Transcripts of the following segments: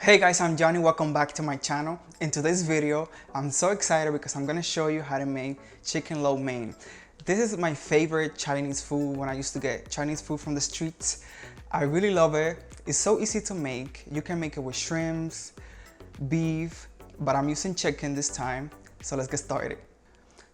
Hey guys, I'm Johnny. Welcome back to my channel. In today's video, I'm so excited because I'm gonna show you how to make chicken lo mein. This is my favorite Chinese food when I used to get Chinese food from the streets. I really love it. It's so easy to make. You can make it with shrimps, beef, but I'm using chicken this time. So let's get started.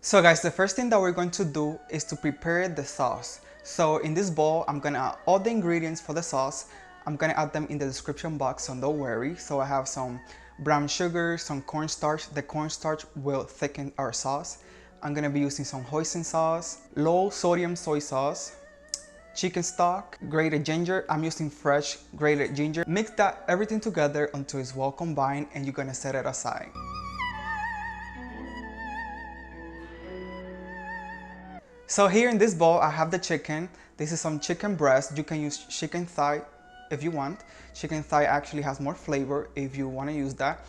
So guys, the first thing that we're going to do is to prepare the sauce. So in this bowl, I'm gonna add all the ingredients for the sauce. I'm gonna add them in the description box, so don't worry. So I have some brown sugar, some cornstarch. The cornstarch will thicken our sauce. I'm gonna be using some hoisin sauce, low sodium soy sauce, chicken stock, grated ginger. I'm using fresh grated ginger. Mix that everything together until it's well combined and you're gonna set it aside. So here in this bowl, I have the chicken. This is some chicken breast. You can use chicken thigh if you want. Chicken thigh actually has more flavor if you want to use that.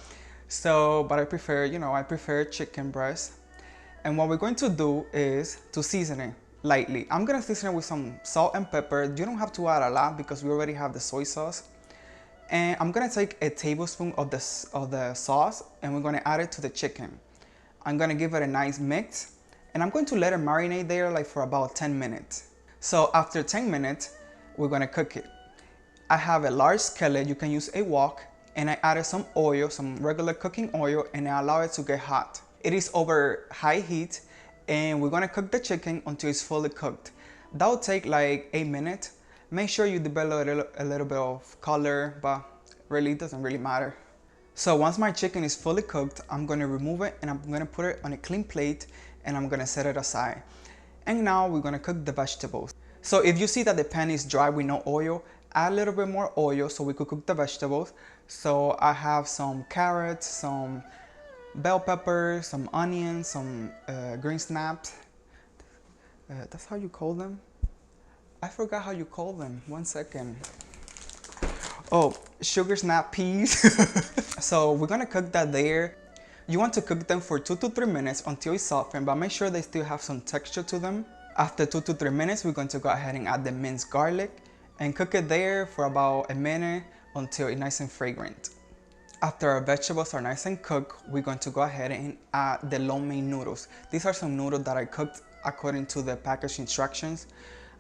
So, but I prefer, I prefer chicken breast. And what we're going to do is to season it lightly. I'm gonna season it with some salt and pepper. You don't have to add a lot because we already have the soy sauce. And I'm gonna take a tablespoon of the sauce and we're gonna add it to the chicken. I'm gonna give it a nice mix and I'm going to let it marinate there like for about 10 minutes. So after 10 minutes, we're gonna cook it. I have a large skillet, you can use a wok, and I added some oil, some regular cooking oil, and I allow it to get hot. It is over high heat, and we're gonna cook the chicken until it's fully cooked. That'll take like 8 minutes. Make sure you develop a little bit of color, but really it doesn't really matter. So once my chicken is fully cooked, I'm gonna remove it and I'm gonna put it on a clean plate and I'm gonna set it aside. And now we're gonna cook the vegetables. So if you see that the pan is dry with no oil, add a little bit more oil so we could cook the vegetables. So I have some carrots, some bell peppers, some onions, some green snaps. That's how you call them? I forgot how you call them. 1 second. Oh, sugar snap peas. So we're gonna cook that there. You want to cook them for 2 to 3 minutes until it's softened, but make sure they still have some texture to them. After 2 to 3 minutes, we're going to go ahead and add the minced garlic and cook it there for about a minute until it's nice and fragrant. After our vegetables are nice and cooked, we're going to go ahead and add the lo mein noodles. These are some noodles that I cooked according to the package instructions.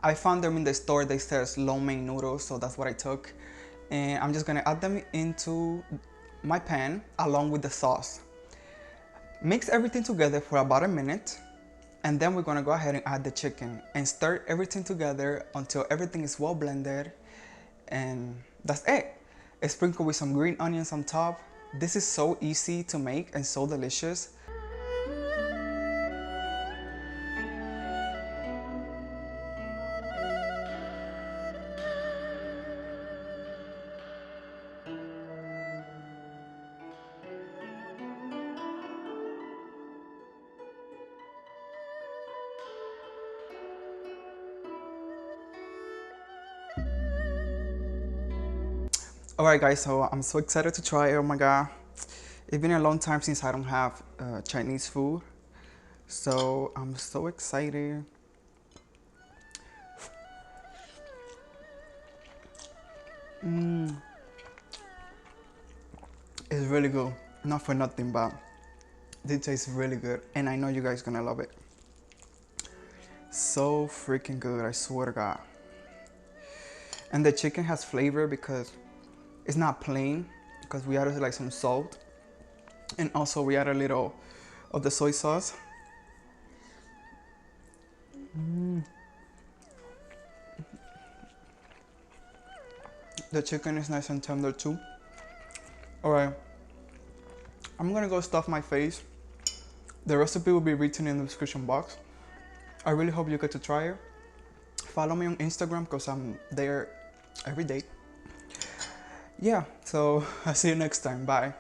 I found them in the store, they says lo mein noodles, so that's what I took. And I'm just gonna add them into my pan along with the sauce. Mix everything together for about a minute. And then we're gonna go ahead and add the chicken and stir everything together until everything is well blended. And that's it. Sprinkle with some green onions on top. This is so easy to make and so delicious. Alright guys, so I'm so excited to try it. Oh my god. It's been a long time since I don't have Chinese food. So I'm so excited. It's really good. Not for nothing, but it tastes really good. And I know you guys gonna love it. So freaking good, I swear to God. And the chicken has flavor because it's not plain, because we added like some salt and also we added a little of the soy sauce. The chicken is nice and tender too. Alright, I'm gonna go stuff my face. The recipe will be written in the description box. I really hope you get to try it. Follow me on Instagram because I'm there every day. Yeah, so I'll see you next time. Bye.